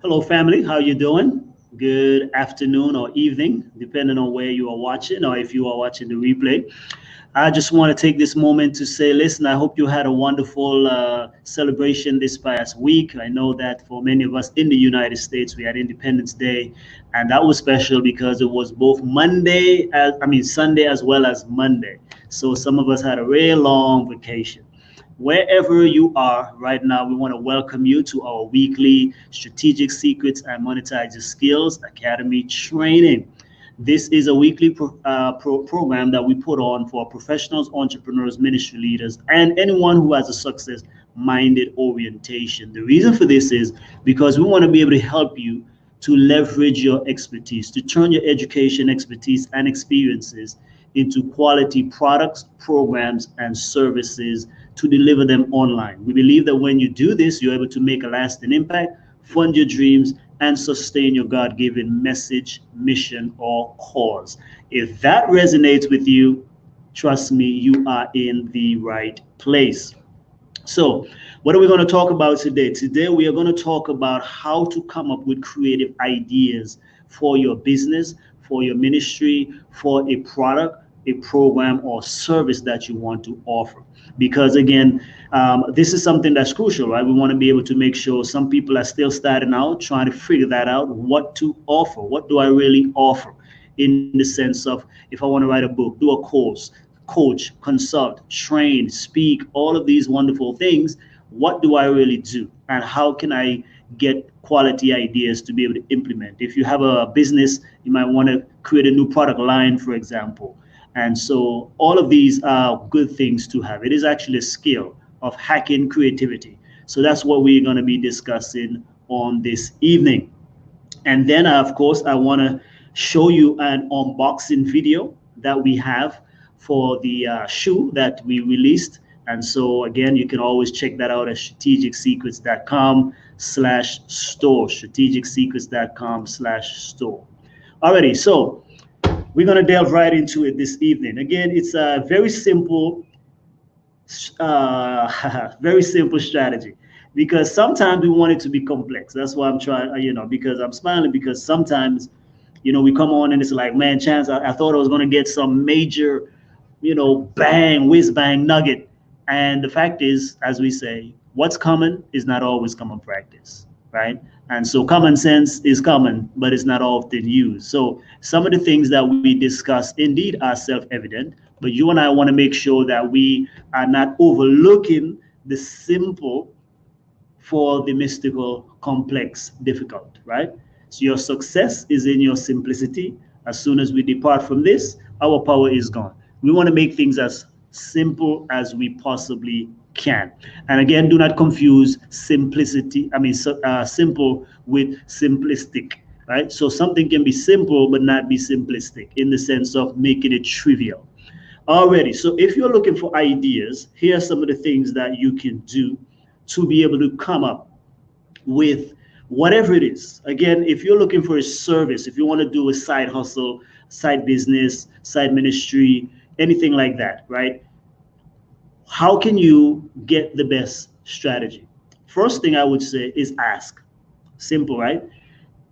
Hello, family. How you doing? Good afternoon or evening, depending on where you are watching or if you are watching the replay. I just want to take this moment to say, listen, I hope you had a wonderful celebration this past week. I know that for many of us in the United States, we had Independence Day, and that was special because it was both Sunday as well as Monday. So some of us had a real long vacation. Wherever you are right now, we want to welcome you to our weekly Strategic Secrets and Monetize Your Skills Academy training. This is a weekly program that we put on for professionals, entrepreneurs, ministry leaders, and anyone who has a success minded orientation. The reason for this is because we want to be able to help you to leverage your expertise, to turn your education, expertise, and experiences into quality products, programs, and services to deliver them online. We believe that when you do this, you're able to make a lasting impact, fund your dreams, and sustain your God given message, mission, or cause. If that resonates with you, trust me, you are in the right place. So, what are we going to talk about today? Today, we are going to talk about how to come up with creative ideas for your business, for your ministry, for a product, a program, or service that you want to offer. Because again, this is something that's crucial, right? We want to be able to make sure some people are still starting out, trying to figure that out, what to offer. What do I really offer? In the sense of if I want to write a book, do a course, coach, consult, train, speak, all of these wonderful things. What do I really do? And how can I get quality ideas to be able to implement? If you have a business, you might want to create a new product line, for example. And so all of these are good things to have. It is actually a skill of hacking creativity. So that's what we're going to be discussing on this evening. And then, of course, I want to show you an unboxing video that we have for the shoe that we released. And so, again, you can always check that out at strategicsecrets.com/store, strategicsecrets.com/store. Alrighty, so we're going to delve right into it this evening. Again, it's a very simple, very simple strategy because sometimes we want it to be complex. That's why I'm trying, because I'm smiling because sometimes, we come on and it's like, man, Chance, I thought I was going to get some major, bang, whiz bang nugget. And the fact is, as we say, what's common is not always common practice, right? And so common sense is common, but it's not often used. So some of the things that we discuss indeed are self-evident, but you and I want to make sure that we are not overlooking the simple for the mystical, complex, difficult, right? So your success is in your simplicity. As soon as we depart from this, our power is gone. We want to make things as simple as we possibly can. And again, do not confuse simple with simplistic, right? So something can be simple but not be simplistic in the sense of making it trivial. Already, so if you're looking for ideas, here are some of the things that you can do to be able to come up with whatever it is. Again, if you're looking for a service, if you want to do a side hustle, side business, side ministry, anything like that, right? How can you get the best strategy? First thing I would say is ask. Simple, right?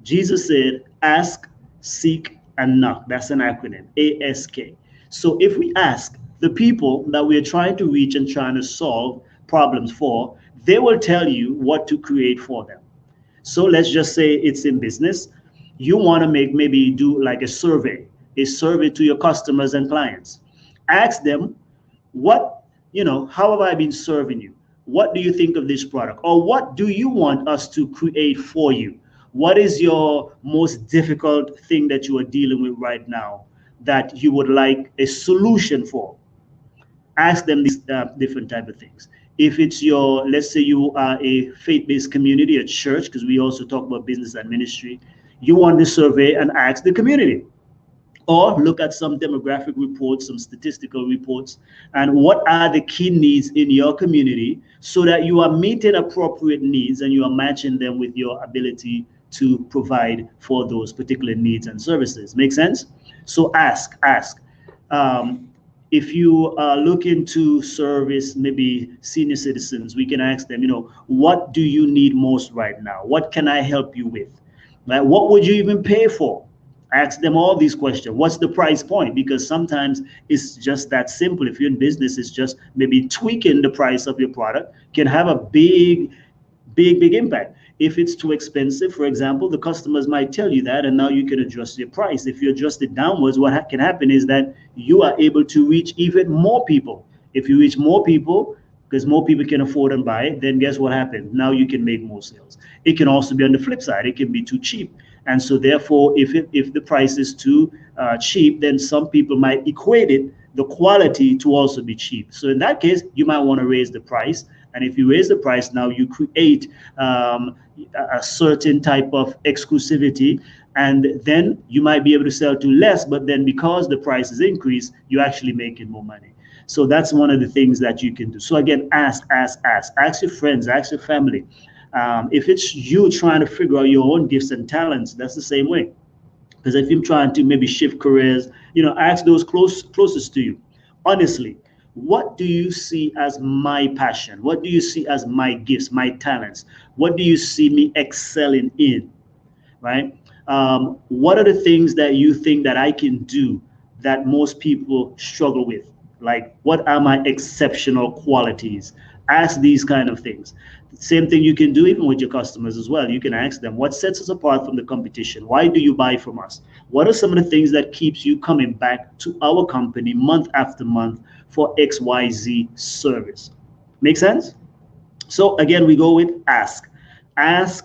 Jesus said, ask, seek, and knock. That's an acronym, ASK. So if we ask the people that we're trying to reach and trying to solve problems for, they will tell you what to create for them. So let's just say it's in business. You want to maybe do like a survey to your customers and clients. Ask them, how have I been serving you? What do you think of this product? Or what do you want us to create for you? What is your most difficult thing that you are dealing with right now that you would like a solution for? Ask them these different type of things. If it's let's say you are a faith-based community, a church, because we also talk about business and ministry, you want to survey and ask the community. Or look at some demographic reports, some statistical reports, and what are the key needs in your community so that you are meeting appropriate needs and you are matching them with your ability to provide for those particular needs and services. Make sense? So ask. If you are looking to service maybe senior citizens, we can ask them, what do you need most right now? What can I help you with? Right? What would you even pay for? Ask them all these questions. What's the price point? Because sometimes it's just that simple. If you're in business, it's just maybe tweaking the price of your product can have a big impact. If it's too expensive, for example, the customers might tell you that, and now you can adjust your price. If you adjust it downwards, what can happen is that you are able to reach even more people. If you reach more people, because more people can afford and buy it, then guess what happens? Now you can make more sales. It can also be on the flip side. It can be too cheap. And so therefore, if the price is too cheap, then some people might equate it, the quality, to also be cheap. So in that case, you might want to raise the price. And if you raise the price, now you create a certain type of exclusivity, and then you might be able to sell to less, but then because the price is increased, you're actually making more money. So that's one of the things that you can do. So again, ask your friends, ask your family. If it's you trying to figure out your own gifts and talents, that's the same way. Because if you're trying to maybe shift careers, ask those closest to you. Honestly, what do you see as my passion? What do you see as my gifts, my talents? What do you see me excelling in, right? What are the things that you think that I can do that most people struggle with? Like, what are my exceptional qualities? Ask these kind of things. Same thing you can do even with your customers as well. You can ask them, what sets us apart from the competition? Why do you buy from us? What are some of the things that keeps you coming back to our company month after month for XYZ service? Make sense? So again, we go with ask. And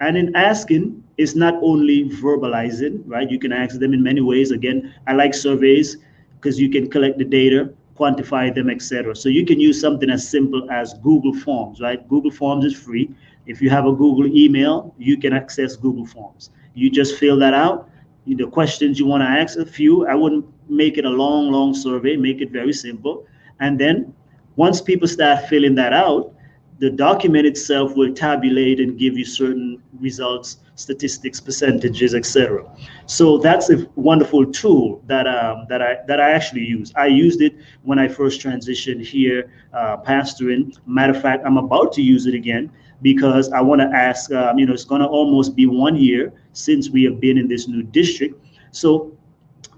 in asking, it's not only verbalizing, right? You can ask them in many ways. Again, I like surveys because you can collect the data, quantify them, etc. So you can use something as simple as Google Forms, right? Google Forms is free. If you have a Google email, you can access Google Forms. You just fill that out. The questions you want to ask, a few. I wouldn't make it a long survey. Make it very simple. And then once people start filling that out, the document itself will tabulate and give you certain results, statistics, percentages, etc. So that's a wonderful tool that I actually use. I used it when I first transitioned here, pastoring. Matter of fact, I'm about to use it again because I want to ask. It's going to almost be 1 year since we have been in this new district. So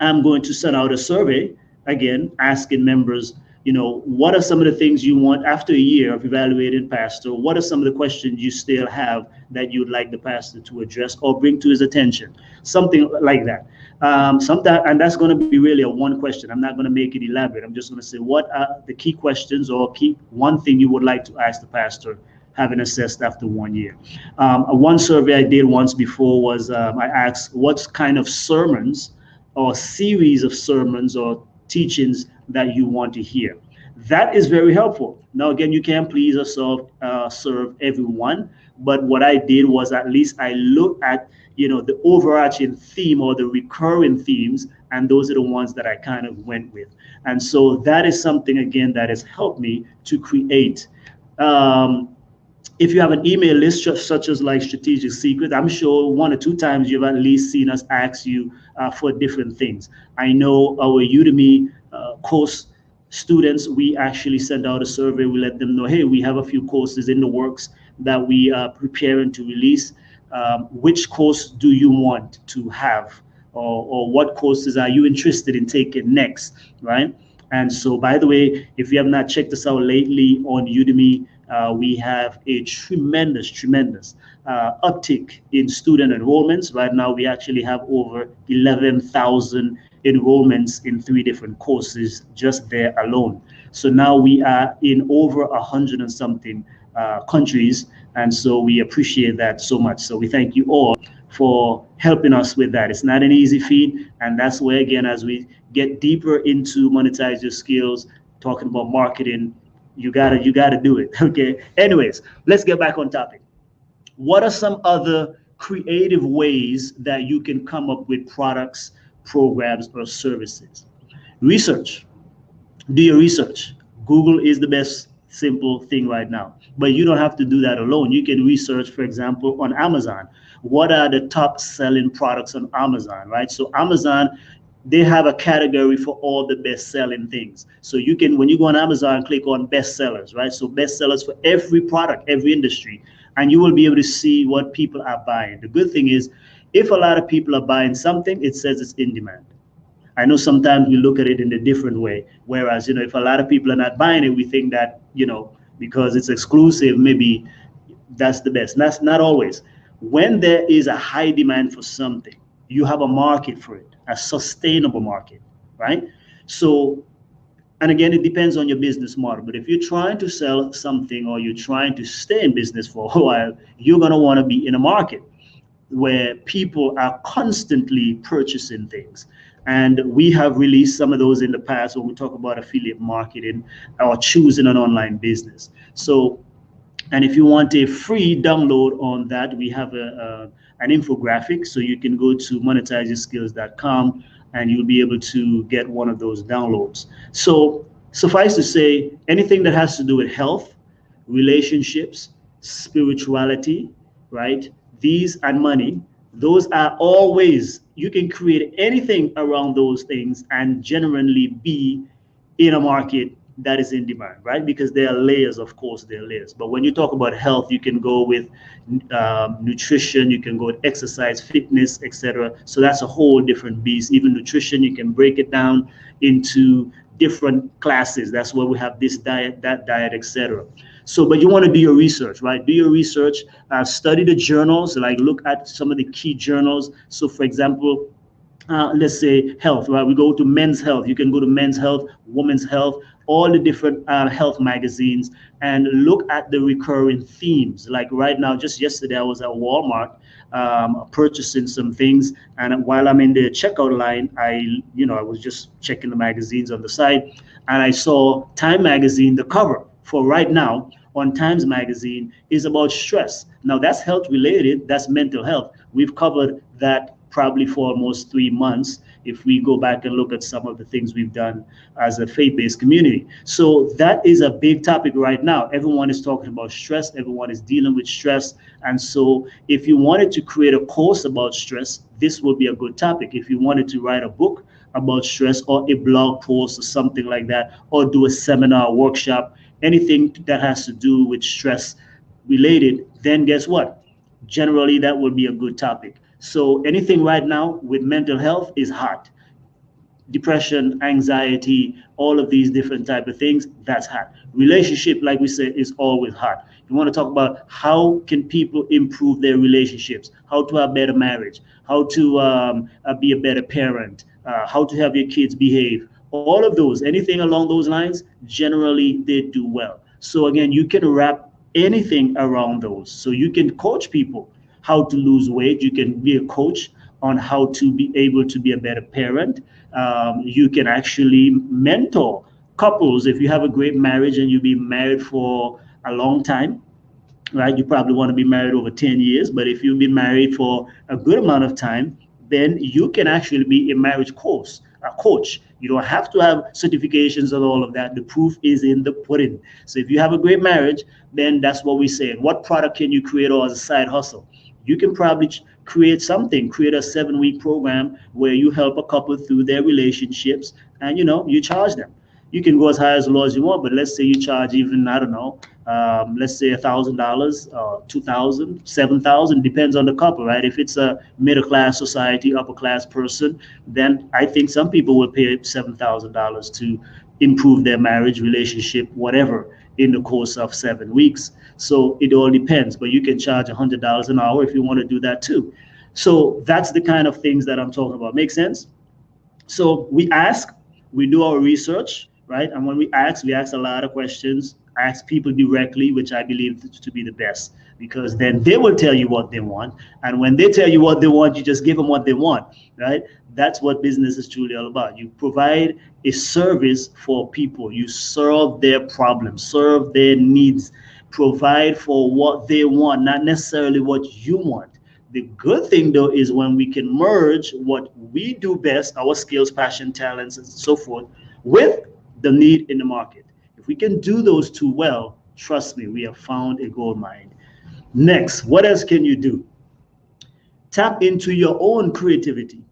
I'm going to send out a survey again, asking members, what are some of the things you want after a year of evaluating pastor? What are some of the questions you still have that you'd like the pastor to address or bring to his attention? Something like that. And that's going to be really a one question. I'm not going to make it elaborate. I'm just going to say, what are the key questions or key one thing you would like to ask the pastor, having assessed after 1 year? One survey I did once before was I asked what kind of sermons or series of sermons or teachings that you want to hear. That is very helpful. Now, again, you can't please or serve everyone, but what I did was at least I looked at, the overarching theme or the recurring themes, and those are the ones that I kind of went with. And so that is something, again, that has helped me to create. If you have an email list such as like Strategic Secret, I'm sure 1 or 2 times you've at least seen us ask you for different things. I know our Udemy course students, we actually send out a survey. We let them know, hey, we have a few courses in the works that we are preparing to release. Which course do you want to have? Or what courses are you interested in taking next, right? And so, by the way, if you have not checked us out lately on Udemy, we have a tremendous uptick in student enrollments. Right now, we actually have over 11,000 enrollments in 3 different courses just there alone. So now we are in over 100 and something countries. And so we appreciate that so much. So we thank you all for helping us with that. It's not an easy feat. And that's where, again, as we get deeper into monetize your skills, talking about marketing, you gotta do it. Okay. Anyways, let's get back on topic. What are some other creative ways that you can come up with products, programs, or services? Research. Do your research. Google is the best simple thing right now, but you don't have to do that alone. You can research, for example, on Amazon. What are the top selling products on Amazon, right? So Amazon they have a category for all the best selling things. So you can, when you go on Amazon, click on best sellers, right? So best sellers for every product, every industry, and you will be able to see what people are buying. The good thing is, if a lot of people are buying something, it says it's in demand. I know sometimes we look at it in a different way, whereas, if a lot of people are not buying it, we think that, because it's exclusive, maybe that's the best. That's not always. When there is a high demand for something, you have a market for it, a sustainable market, right? So, and again, it depends on your business model. But if you're trying to sell something or you're trying to stay in business for a while, you're going to want to be in a market where people are constantly purchasing things. And we have released some of those in the past when we talk about affiliate marketing or choosing an online business. So, and if you want a free download on that, we have an infographic. So you can go to monetizeskills.com and you'll be able to get one of those downloads. So suffice to say, anything that has to do with health, relationships, spirituality, right? These and money, those are always, you can create anything around those things and genuinely be in a market that is in demand, right? Because there are layers, of course, there are layers. But when you talk about health, you can go with nutrition, you can go with exercise, fitness, etc. So that's a whole different beast. Even nutrition, you can break it down into different classes. That's why we have this diet, that diet, etc. So, but you want to do your research, right? Do your research, study the journals, like look at some of the key journals. So, for example, let's say health, right? We go to Men's Health. You can go to Men's Health, Women's Health, all the different health magazines, and look at the recurring themes. Like right now, just yesterday, I was at Walmart purchasing some things, and while I'm in the checkout line, I was just checking the magazines on the side, and I saw Time Magazine. The cover for right now on Times Magazine is about stress. Now that's health related, that's mental health. We've covered that probably for almost 3 months if we go back and look at some of the things we've done as a faith-based community. So that is a big topic right now. Everyone is talking about stress, everyone is dealing with stress. And so if you wanted to create a course about stress, this will be a good topic. If you wanted to write a book about stress or a blog post or something like that, or do a seminar, workshop, anything that has to do with stress related, then guess what? Generally, that will be a good topic. So anything right now with mental health is hot. Depression, anxiety, all of these different type of things, that's hot. Relationship, like we said, is always hot. You want to talk about how can people improve their relationships, how to have better marriage, how to be a better parent, how to have your kids behave. All of those, anything along those lines, generally they do well. So again, you can wrap anything around those. So you can coach people how to lose weight. You can be a coach on how to be able to be a better parent. You can actually mentor couples. If you have a great marriage and you've been married for a long time, right? You probably want to be married over 10 years, but if you've been married for a good amount of time, then you can actually be a marriage coach. You don't have to have certifications and all of that. The proof is in the pudding. So if you have a great marriage, then that's what we say. What product can you create or as a side hustle? You can probably create a 7-week program where you help a couple through their relationships and, you charge them. You can go as high as low as you want, but let's say you charge even, I don't know, let's say $1,000, $2,000, $7,000, depends on the couple, right? If it's a middle-class society, upper-class person, then I think some people will pay $7,000 to improve their marriage, relationship, whatever, in the course of 7 weeks. So it all depends, but you can charge $100 an hour if you want to do that too. So that's the kind of things that I'm talking about. Make sense? So we do our research, right? And when we ask a lot of questions, ask people directly, which I believe to be the best, because then they will tell you what they want. And when they tell you what they want, you just give them what they want, right? That's what business is truly all about. You provide a service for people. You solve their problems, serve their needs, provide for what they want, not necessarily what you want. The good thing, though, is when we can merge what we do best, our skills, passion, talents, and so forth, with the need in the market. If we can do those two well, trust me, we have found a gold mine. Next, what else can you do? Tap into your own creativity.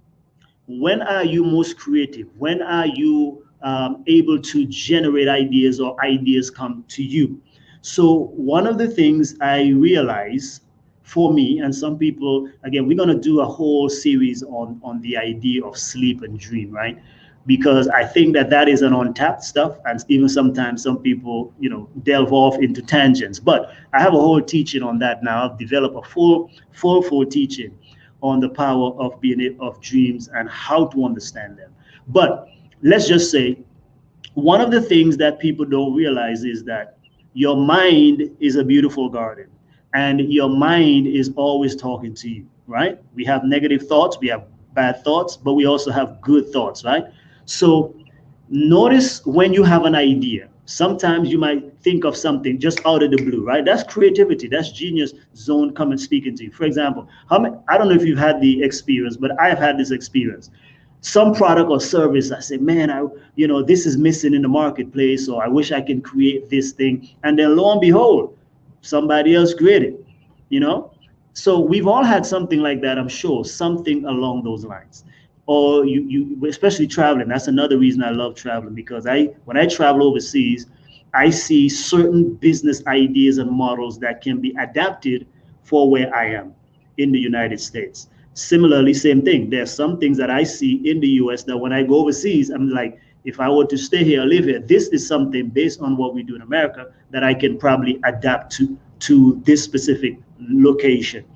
when are you most creative? When are you able to generate ideas or ideas come to you? So one of the things I realize for me and some people, again, we're going to do a whole series on the idea of sleep and dream, right? Because I think that that is an untapped stuff, and even sometimes some people, delve off into tangents. But I have a whole teaching on that now. I've developed a full teaching on the power of of dreams and how to understand them. But let's just say one of the things that people don't realize is that your mind is a beautiful garden, and your mind is always talking to you, right? We have negative thoughts, we have bad thoughts, but we also have good thoughts, right? So notice when you have an idea, sometimes you might think of something just out of the blue, right? That's creativity, that's genius zone coming speaking to you. For example, I don't know if you've had the experience, but I've had this experience. Some product or service, I say, man, this is missing in the marketplace, or I wish I can create this thing. And then lo and behold, somebody else created, you know? So we've all had something like that, I'm sure, something along those lines. Or you especially traveling. That's another reason I love traveling, because when I travel overseas, I see certain business ideas and models that can be adapted for where I am in the United States. Similarly, same thing. There's some things that I see in the US that when I go overseas, I'm like, if I were to stay here, live here, this is something based on what we do in America that I can probably adapt to this specific location.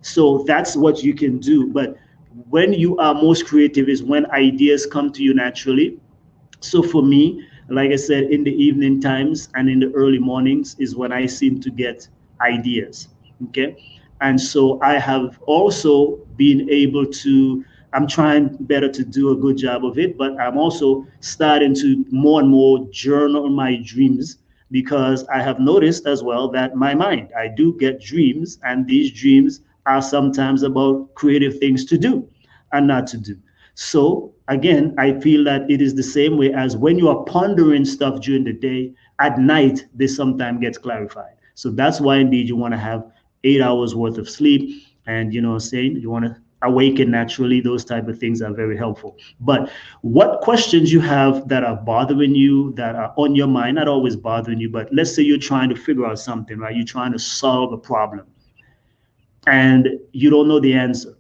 So that's what you can do. But when you are most creative is when ideas come to you naturally. So for me, like I said, in the evening times and in the early mornings is when I seem to get ideas. Okay. And so I have also been able to, I'm trying better to do a good job of it, but I'm also starting to more and more journal my dreams, because I have noticed as well that my mind, I do get dreams, and these dreams are sometimes about creative things to do and not to do. So again, I feel that it is the same way as when you are pondering stuff during the day, at night, this sometimes gets clarified. So that's why indeed you want to have 8 hours worth of sleep, and saying you want to awaken naturally. Those type of things are very helpful. But what questions you have that are bothering you, that are on your mind, not always bothering you, but let's say you're trying to figure out something, right? You're trying to solve a problem and you don't know the answer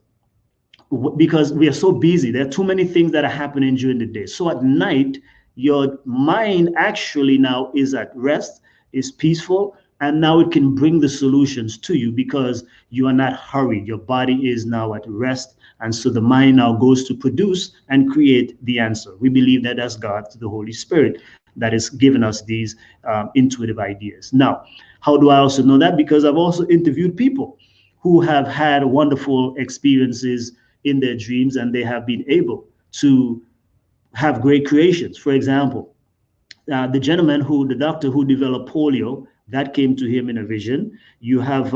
because we are so busy. There are too many things that are happening during the day. So at night, your mind actually now is at rest, is peaceful, and now it can bring the solutions to you because you are not hurried. Your body is now at rest. And so the mind now goes to produce and create the answer. We believe that that's God, the Holy Spirit, that is giving us these intuitive ideas. Now, how do I also know that? Because I've also interviewed people who have had wonderful experiences in their dreams, and they have been able to have great creations. For example, the doctor who developed polio, that came to him in a vision. You have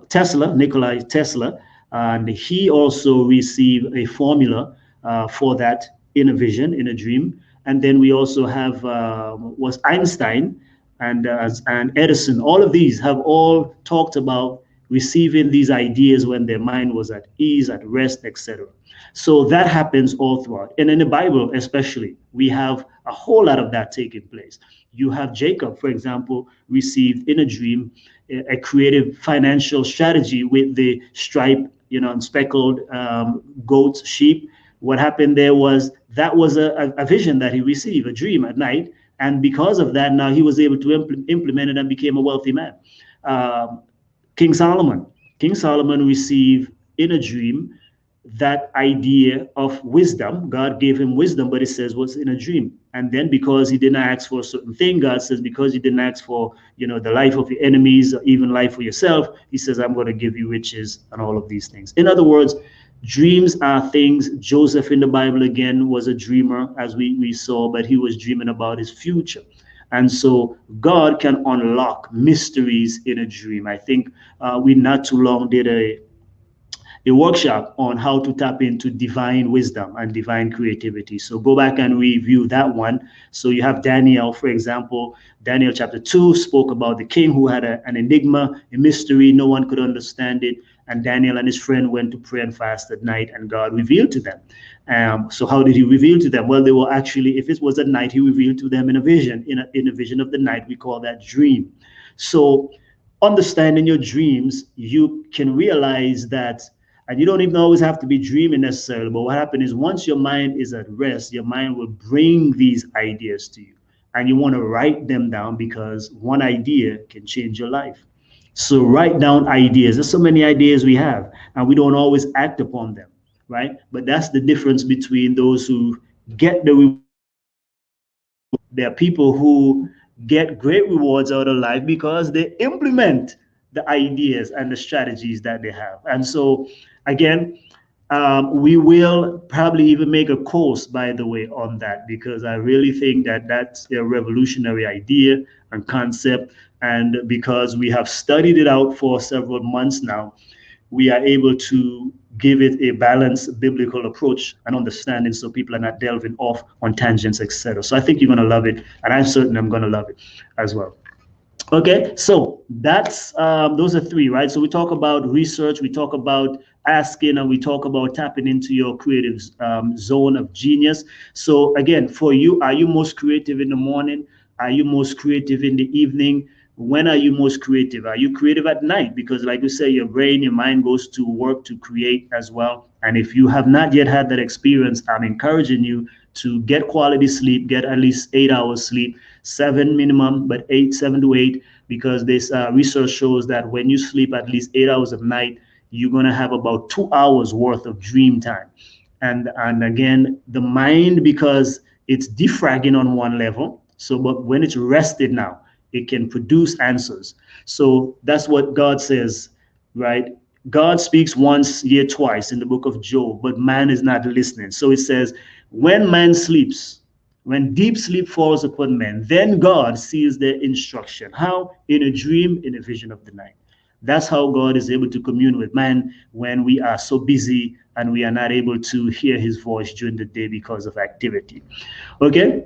Tesla, Nikola Tesla, and he also received a formula for that in a vision, in a dream. And then we also have was Einstein and Edison. All of these have all talked about receiving these ideas when their mind was at ease, at rest, etc. So that happens all throughout. And in the Bible, especially, we have a whole lot of that taking place. You have Jacob, for example, received in a dream a creative financial strategy with the striped, and speckled goats, sheep. What happened there was that was a vision that he received, a dream at night. And because of that, now he was able to implement it and became a wealthy man. King Solomon received in a dream that idea of wisdom. God gave him wisdom, but it says what's in a dream. And then because he didn't ask for a certain thing, God says, because you didn't ask for, the life of your enemies, or even life for yourself, he says, I'm going to give you riches and all of these things. In other words, dreams are things. Joseph in the Bible, again, was a dreamer, as we saw, but he was dreaming about his future. And so God can unlock mysteries in a dream. I think we not too long did a workshop on how to tap into divine wisdom and divine creativity. So go back and review that one. So you have Daniel, for example. Daniel chapter 2 spoke about the king who had an enigma, a mystery. No one could understand it. And Daniel and his friend went to pray and fast at night, and God revealed to them. So how did he reveal to them? Well, they were actually, if it was at night, he revealed to them in a vision. In a vision of the night, we call that dream. So understanding your dreams, you can realize that, and you don't even always have to be dreaming necessarily, but what happens is once your mind is at rest, your mind will bring these ideas to you. And you want to write them down because one idea can change your life. So write down ideas. There's so many ideas we have, and we don't always act upon them, right? But that's the difference between those who get the reward. There are people who get great rewards out of life because they implement the ideas and the strategies that they have. And so, again, we will probably even make a course, by the way, on that, because I really think that that's a revolutionary idea and concept. And because we have studied it out for several months now, we are able to give it a balanced biblical approach and understanding so people are not delving off on tangents, etc. So I think you're going to love it, and I'm certain I'm going to love it as well. Okay, so that's those are three, right? So we talk about research, we talk about asking, and we talk about tapping into your creative zone of genius. So again, for you, are you most creative in the morning? Are you most creative in the evening? When are you most creative? Are you creative at night? Because like we say, your brain, your mind goes to work to create as well. And if you have not yet had that experience, I'm encouraging you to get quality sleep, get at least 8 hours sleep, 7 minimum, but 7 to 8, because this research shows that when you sleep at least 8 hours a night, you're going to have about 2 hours worth of dream time. And again, the mind, because it's defragging on one level. So, but when it's rested now, it can produce answers. So that's what God says, right? God speaks once, yet twice in the book of Job, but man is not listening. So it says, when man sleeps, when deep sleep falls upon men, then God sees their instruction. How? In a dream, in a vision of the night. That's how God is able to commune with man when we are so busy and we are not able to hear his voice during the day because of activity. Okay?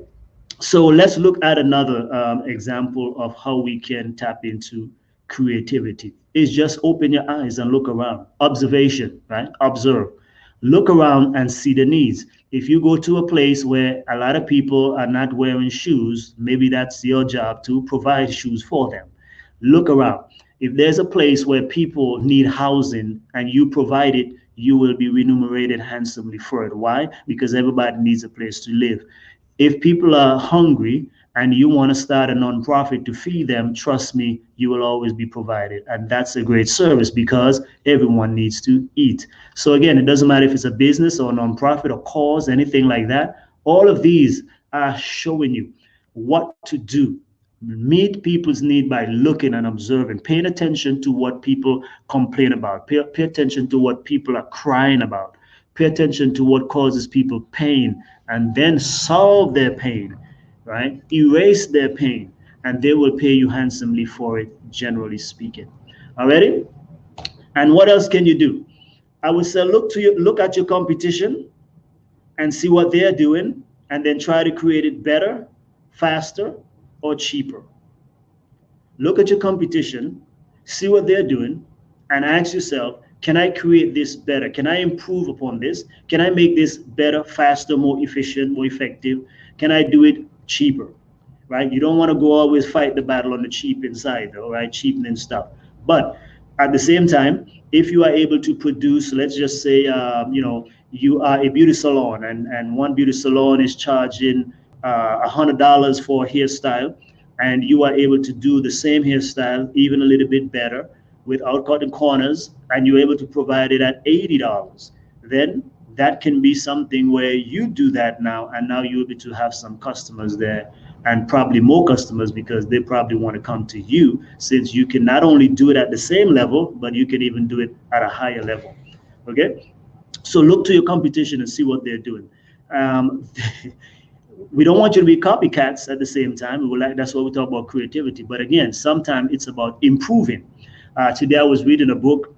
So let's look at another example of how we can tap into creativity. Is just open your eyes and look around. Observation, right? Observe. Look around and see the needs. If you go to a place where a lot of people are not wearing shoes, maybe that's your job to provide shoes for them. Look around. If there's a place where people need housing and you provide it, you will be remunerated handsomely for it. Why? Because everybody needs a place to live. If people are hungry and you want to start a nonprofit to feed them, trust me, you will always be provided. And that's a great service because everyone needs to eat. So again, it doesn't matter if it's a business or a nonprofit or cause, anything like that. All of these are showing you what to do. Meet people's need by looking and observing, paying attention to what people complain about, pay attention to what people are crying about, pay attention to what causes people pain, and then solve their pain, right? Erase their pain, and they will pay you handsomely for it, generally speaking. Already? And what else can you do? I would say look at your competition and see what they're doing, and then try to create it better, faster, or cheaper. Look at your competition, see what they're doing, and ask yourself, can I create this better? Can I improve upon this? Can I make this better, faster, more efficient, more effective? Can I do it cheaper, right? You don't want to go always fight the battle on the cheap inside, though, right? Cheapening stuff. But at the same time, if you are able to produce, let's just say, you are a beauty salon and one beauty salon is charging $100 for a hairstyle, and you are able to do the same hairstyle, even a little bit better, without cutting corners, and you're able to provide it at $80, then that can be something where you do that now, and now you'll be able to have some customers there, and probably more customers because they probably want to come to you, since you can not only do it at the same level, but you can even do it at a higher level. Okay, so look to your competition and see what they're doing. We don't want you to be copycats at the same time. That's why we talk about creativity. But again, sometimes it's about improving. Today I was reading a book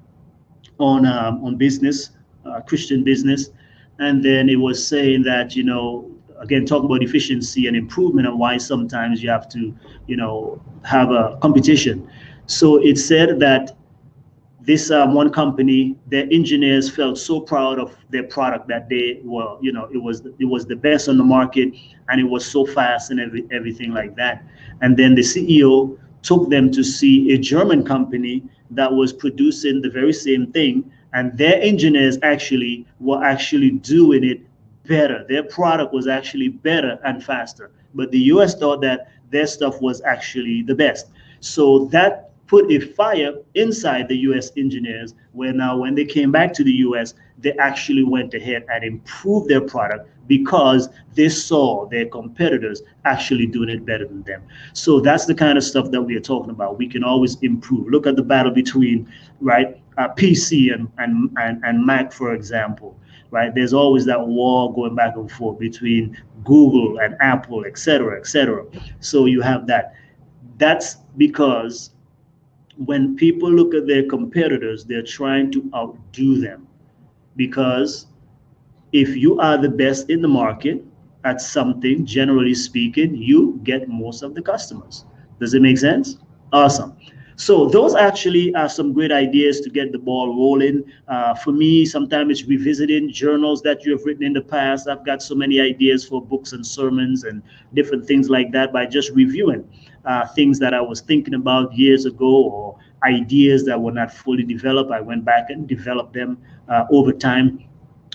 on business, Christian business, and then it was saying that, again, talk about efficiency and improvement and why sometimes you have to, have a competition. So it said that this one company, their engineers felt so proud of their product that they were, it was the best on the market, and it was so fast and everything like that. And then the CEO took them to see a German company that was producing the very same thing, and their engineers actually were actually doing it better. Their product was actually better and faster. But the US thought that their stuff was actually the best. So that put a fire inside the US engineers, where now when they came back to the US, they actually went ahead and improved their product because they saw their competitors actually doing it better than them. So that's the kind of stuff that we are talking about. We can always improve. Look at the battle between, right, PC and Mac, for example. Right, there's always that war going back and forth between Google and Apple, et cetera, et cetera. So you have that. That's because when people look at their competitors, they're trying to outdo them. Because if you are the best in the market at something, generally speaking, you get most of the customers. Does it make sense? Awesome. So those actually are some great ideas to get the ball rolling. For me, sometimes it's revisiting journals that you have written in the past. I've got so many ideas for books and sermons and different things like that by just reviewing things that I was thinking about years ago, or ideas that were not fully developed. I went back and developed them over time.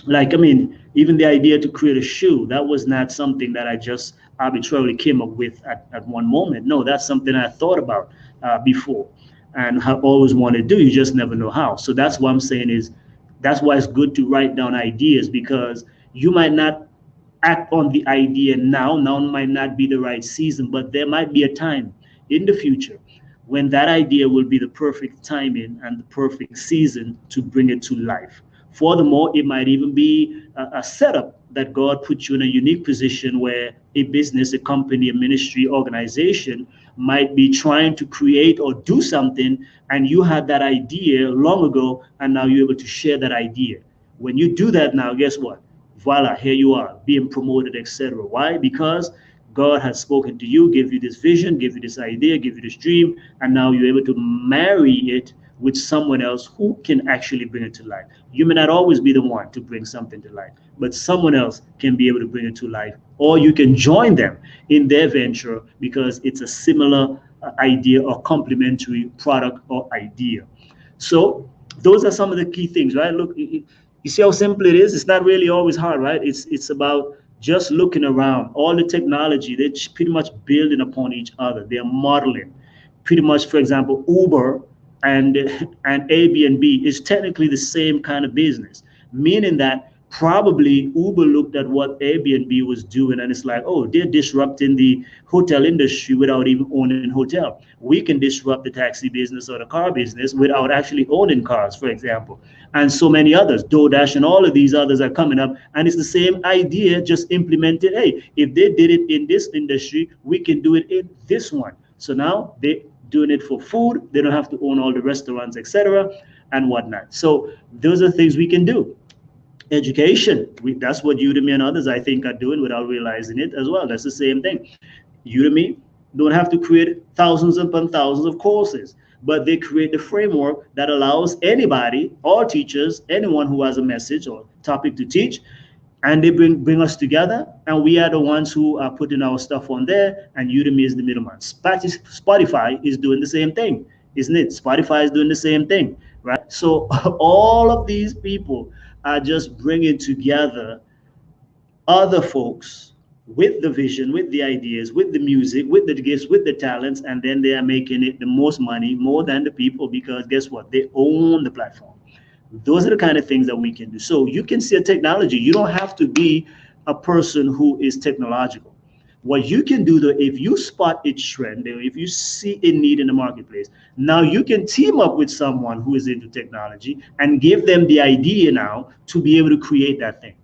Like, I mean, even the idea to create a shoe, that was not something that I just arbitrarily came up with at one moment. No, that's something I thought about before and have always wanted to do. You just never know how. So that's what I'm saying is, that's why it's good to write down ideas, because you might not act on the idea now. Now might not be the right season, but there might be a time in the future when that idea will be the perfect timing and the perfect season to bring it to life. Furthermore, it might even be a setup that God puts you in a unique position where a business, a company, a ministry, organization might be trying to create or do something, and you had that idea long ago, and now you're able to share that idea. When you do that now, guess what? Voila, here you are, being promoted, etc. Why? Because God has spoken to you, give you this vision, give you this idea, give you this dream, and now you're able to marry it with someone else who can actually bring it to life. You may not always be the one to bring something to life, but someone else can be able to bring it to life, or you can join them in their venture because it's a similar idea or complementary product or idea. So those are some of the key things, right? Look, you see how simple it is? It's not really always hard, right? It's about just looking around. All the technology, they're pretty much building upon each other. They're modeling. Pretty much, for example, Uber and Airbnb is technically the same kind of business, meaning that probably Uber looked at what Airbnb was doing and it's like, oh, they're disrupting the hotel industry without even owning a hotel. We can disrupt the taxi business or the car business without actually owning cars, for example. And so many others, DoorDash and all of these others are coming up, and it's the same idea, just implemented. Hey, if they did it in this industry, we can do it in this one. So now they doing it for food. They don't have to own all the restaurants, etc., and whatnot. So those are things we can do. Education, that's what Udemy and others, I think, are doing without realizing it as well. That's the same thing. Udemy don't have to create thousands upon thousands of courses, but they create the framework that allows anybody, all teachers, anyone who has a message or topic to teach, and they bring us together, and we are the ones who are putting our stuff on there, and Udemy is the middleman. Spotify is doing the same thing, isn't it? Spotify is doing the same thing, right? So all of these people are just bringing together other folks with the vision, with the ideas, with the music, with the gifts, with the talents, and then they are making it the most money, more than the people, because guess what? They own the platform. Those are the kind of things that we can do. So you can see a technology. You don't have to be a person who is technological. What you can do, though, if you spot a trend, if you see a need in the marketplace, now you can team up with someone who is into technology and give them the idea now to be able to create that thing,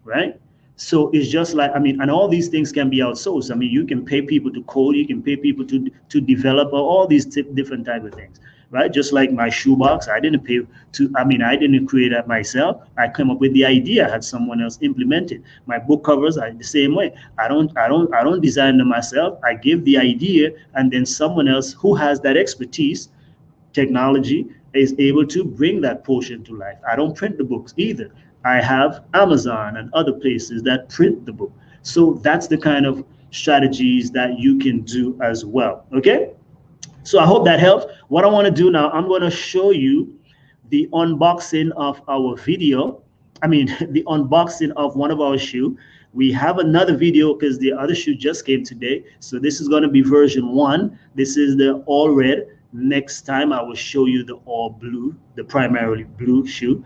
right? So it's just like, I mean, and all these things can be outsourced. I mean, you can pay people to code, you can pay people to develop all these different type of things, right? Just like my shoebox, I didn't pay to, I mean, I didn't create that myself. I came up with the idea, had someone else implement it. My book covers are the same way. I don't design them myself. I give the idea, and then someone else who has that expertise technology is able to bring that potion to life. I don't print the books either. I have Amazon and other places that print the book. So that's the kind of strategies that you can do as well. Okay. So I hope that helps. What I want to do now, I'm going to show you the unboxing of our video. I mean, the unboxing of one of our shoe. We have another video because the other shoe just came today. So this is going to be version 1. This is the all red. Next time I will show you the all blue, the primarily blue shoe.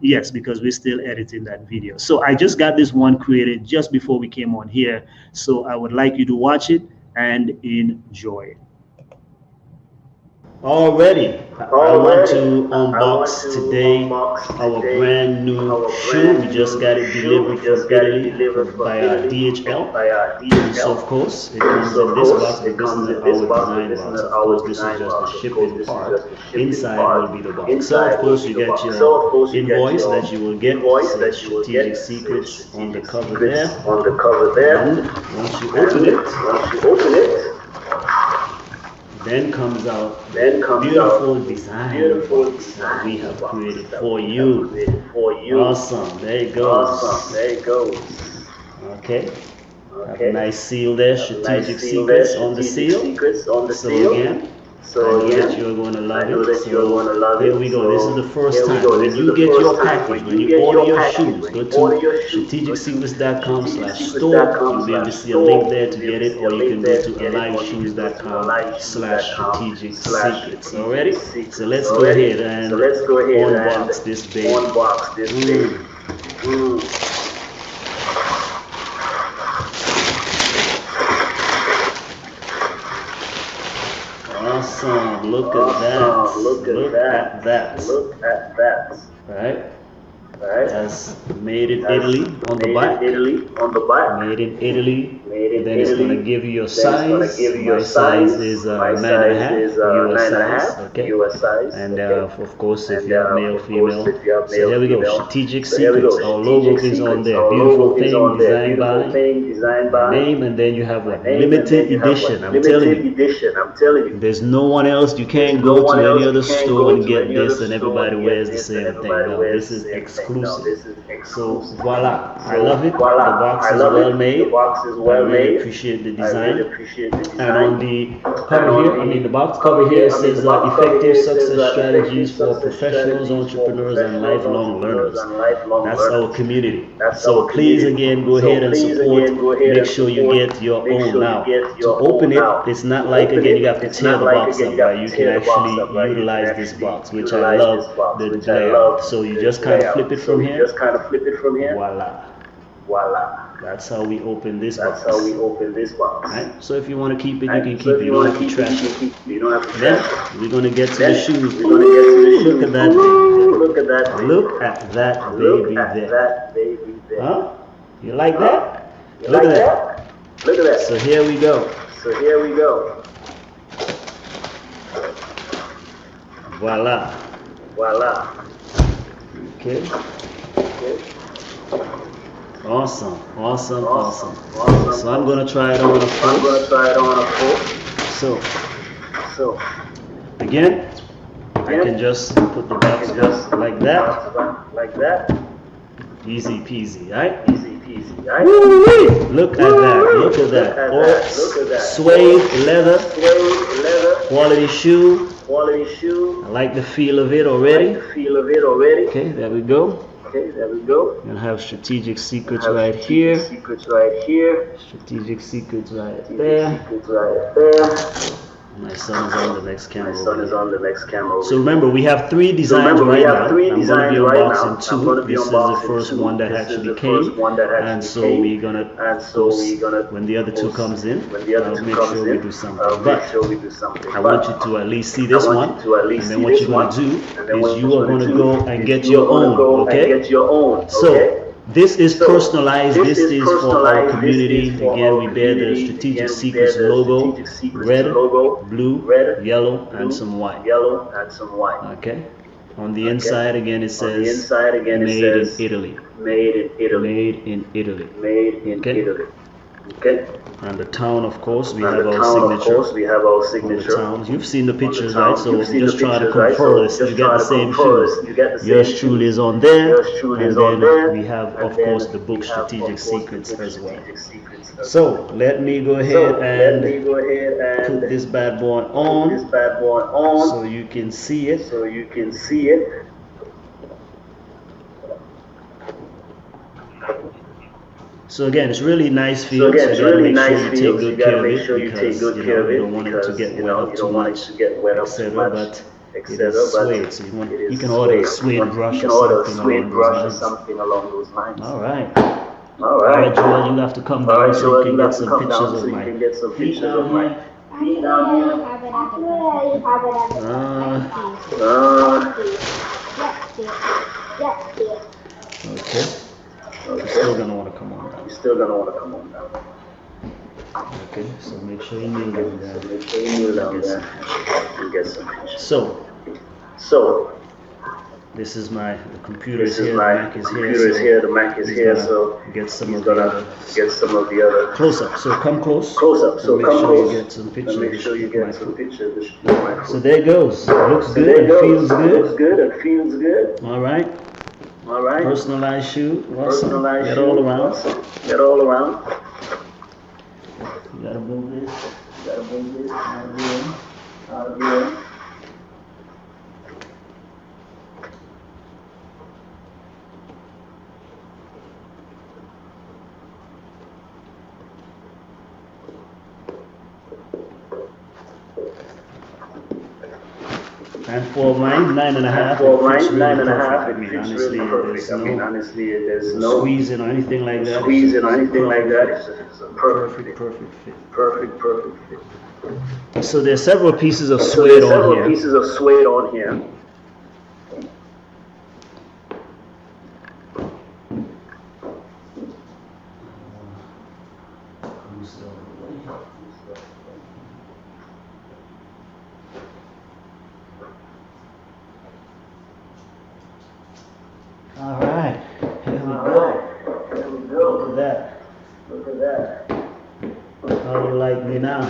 Yes, because we're still editing that video. So I just got this one created just before we came on here. So I would like you to watch it and enjoy it. Already, I want to unbox today our brand new shoe. We just got it delivered from Italy by DHL. And so of course, it comes in this box, but this is our design box. Of course, this is just the shipping part. Inside will be the box. So of course, you get your invoice that you will get. Says Strategic Secrets on the cover there. And once you open it, then comes out beautiful design that we have created for you. Awesome. There it goes. Okay. Have a nice seal there. Strategic Secrets on the seal. So again, I know that you're going to love it. So here we go. This is the first time. When you get your package, when you order your shoes, go to strategicsecrets.com/store. You'll be able to see a link there to get it, or you can go to aliveshoes.com/strategic secrets. Already? So let's go ahead and unbox this baby. Awesome. Look at that. Look at that. Right? That's made in Italy on the back. Made in Italy. Then it's going to give you your size. My size is 9.5 US size. Okay. And of course, if you have male, female. So here we go. Strategic Secrets. Our logo is on there. Beautiful thing designed by name, and then you have what? Limited edition. I'm telling you. There's no one else. You can't go to any other store and get this, and everybody wears the same thing. No, this is exclusive. So voila, I love it. The box is well made. I really appreciate the design. And on the cover here, the box cover here says effective success strategies for professionals, entrepreneurs, and lifelong learners. That's our community. So please again go ahead and support. Make sure you get your own now. To open it, it's not like again you have to tear the box up, right? You can actually utilize this box, which I love the layout. So you just kind of flip it from here. Voila. That's how we open this box. Right? So if you want to keep it, you can keep it. You don't have to trash it. Then we're going to get to the shoes. Look at that baby. Look at that baby there. Huh? You like that? Look at that. So here we go. Voila. Okay. Awesome. So I'm gonna try it on a full. So again, I can just put the box just like that. Easy peasy, right? Look at that. All suede leather, quality shoe. I like the feel of it already. Okay, there we go. You'll have Strategic Secrets right here. Strategic Secrets right there. My son is on the next camera. So remember, we have 3 designs right now. I'm going to be unboxing 2. This is the first one that actually came. And so we're going to, when the other 2 comes in, I'll make sure we do something. But I want you to at least see this one. And then what you're going to do is you are going to go and get your own. Okay? So this is personalized. This is for our community. Again, we bear the Strategic Secrets logo, red, blue, yellow, and some white. Okay. On the inside, again, it says made in Italy. Okay. Okay. And the town, of course, we have our signature. You've seen the pictures, right? So just try to control this. You get the same shoes. Yours truly is on there. And then we have, of course, the book Strategic Secrets as well. So let me go ahead and put this bad boy on so you can see it. So again, it's really nice for you. So you gotta make sure you take good care of it because you don't want it to get wet up too much, etc. But it is suede, so you can order a suede brush or something along those lines. All right. All right, Joel, you have to come down so you can get some pictures of my feet down here. Okay. You're still gonna want to come on down. Okay, so make sure you kneel down there. And get some pictures. So this is the computer is here, the Mac is here, so get some of the other close up. So come close. So make sure you get some pictures. So there it goes. Looks good and feels good. All right. Personalized shoe. Awesome. Get all around. You gotta move this. Out of here. And for mine, 9.5. Honestly, there's no squeezing or anything like that. It's a perfect fit. So there's several pieces of suede on here. All right, here we go. Look at that. How you like me now?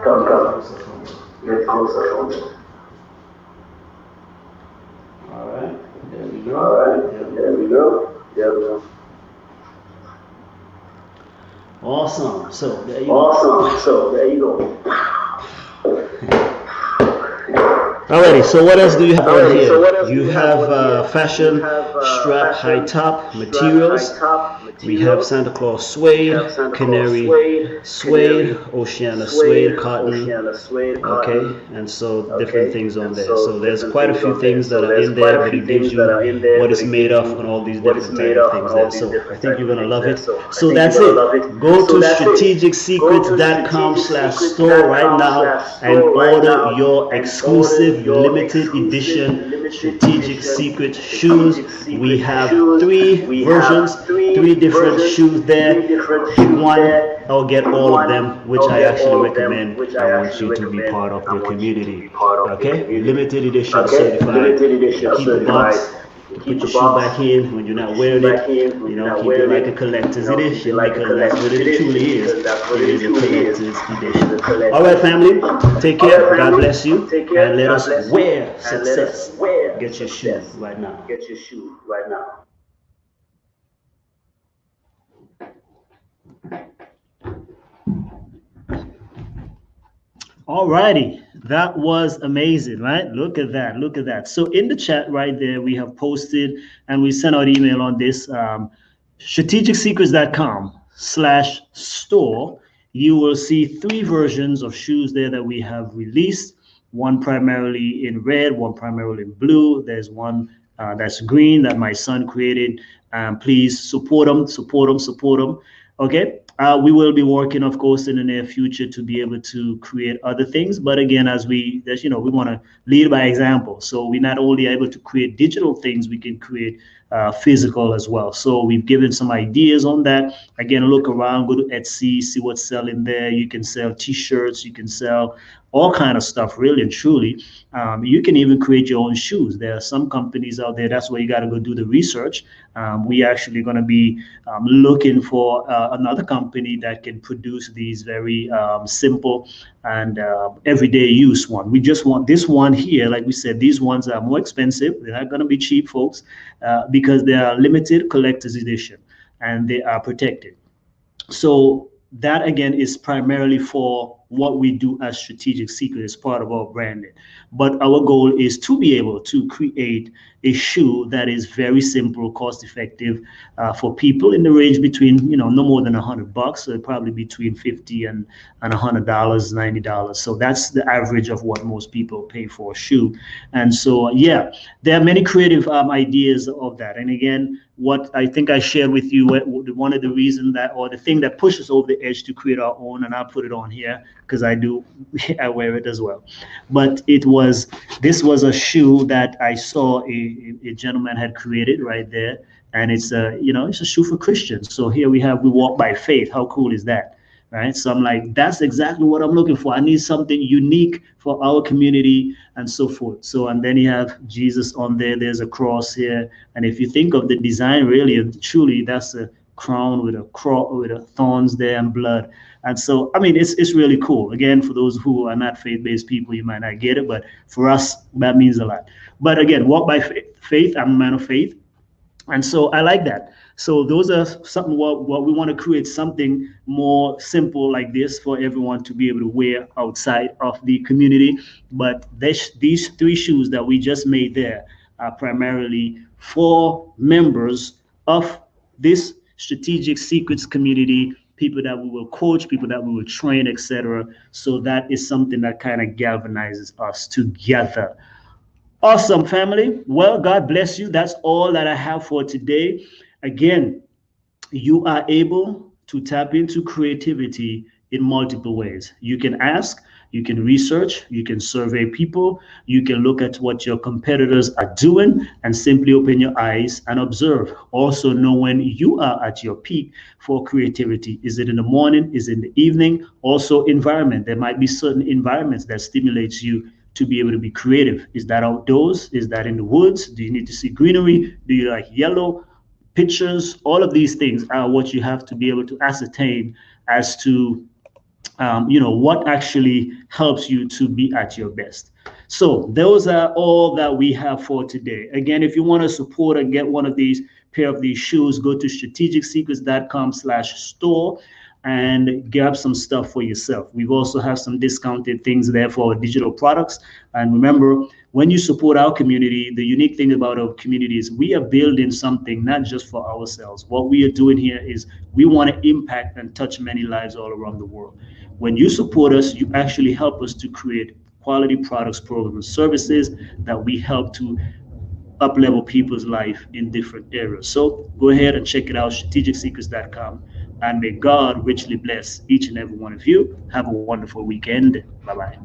Come. Get closer. All right, there we go. Awesome. So there you go. Alrighty, so what else do you have on here? You have fashion strap high top materials. We have Santa Claus suede, Canary suede, Oceana suede, cotton. Okay, and so different things on there. So there's quite a few things that are in there, but it gives you what it's made of and all these different type of things there. So I think you're gonna love it. So that's it. Go to strategicsecrets.com/store right now and order your exclusive limited edition Strategic Secret shoes. We have 3 versions, 3 different shoes there. Pick one or get all of them, which I actually recommend. I want you to be part of the community. Okay, limited edition certified. Keep the box. Put your shoe back in when you're not wearing it. Keep it like a collector's edition because that's what it truly is. It is a collector's edition. All right, family. Take care. God bless you. And let us wear success. Get your shoe right now. Alrighty, that was amazing, right? Look at that. So in the chat right there, we have posted and we sent out email on this, strategicsecrets.com/store. You will see 3 versions of shoes there that we have released. One primarily in red, one primarily in blue. There's one that's green that my son created. Please support them. Okay. We will be working, of course, in the near future to be able to create other things. But again, we want to lead by example. So we're not only able to create digital things, we can create physical as well. So we've given some ideas on that. Again, look around, go to Etsy, see what's selling there. You can sell t-shirts, you can sell all kind of stuff, really and truly. You can even create your own shoes. There are some companies out there, that's where you got to go do the research. We actually going to be looking for another company that can produce these very simple and everyday use one. We just want this one here. Like we said, these ones are more expensive. They're not going to be cheap, folks, because they are limited collector's edition and they are protected. So that again is primarily for what we do as Strategic Secret as part of our branding. But our goal is to be able to create a shoe that is very simple, cost effective for people in the range between, no more than $100. So probably between $50 and $100, $90. So that's the average of what most people pay for a shoe. And so, yeah, there are many creative ideas of that. And again, what I think I shared with you, one of the reasons that, or the thing that pushes over the edge to create our own, and I'll put it on here because I wear it as well. But this was a shoe that I saw a gentleman had created right there, and it's it's a shoe for Christians. So here we walk by faith. How cool is that? Right? So I'm like, that's exactly what I'm looking for. I need something unique for our community and so forth. So, and then you have Jesus on there. There's a cross here. And if you think of the design, really and truly, that's a crown with a cross, with a thorns there and blood. And so, I mean, it's really cool. Again, for those who are not faith-based people, you might not get it, but for us, that means a lot. But again, walk by faith. I'm a man of faith. And so I like that. So those are something what we want to create, something more simple like this for everyone to be able to wear outside of the community. But these three shoes that we just made there are primarily for members of this Strategic Secrets community, people that we will coach, people that we will train, etc. So that is something that kind of galvanizes us together. Awesome, family. Well, God bless you. That's all that I have for today. Again, you are able to tap into creativity in multiple ways. You can ask, you can research, you can survey people, you can look at what your competitors are doing and simply open your eyes and observe. Also know when you are at your peak for creativity. Is it in the morning? Is it in the evening? Also environment. There might be certain environments that stimulates you to be able to be creative. Is that outdoors? Is that in the woods? Do you need to see greenery? Do you like yellow? Pictures? All of these things are what you have to be able to ascertain as to what actually helps you to be at your best. So those are all that we have for today. Again, if you want to support and get one of these pair of these shoes, go to strategicsecrets.com/store and grab some stuff for yourself. We've also have some discounted things there for our digital products. And remember, when you support our community, the unique thing about our community is we are building something not just for ourselves. What we are doing here is we want to impact and touch many lives all around the world. When you support us, you actually help us to create quality products, programs, and services that we help to up-level people's life in different areas. So go ahead and check it out, strategicsecrets.com. And may God richly bless each and every one of you. Have a wonderful weekend. Bye-bye.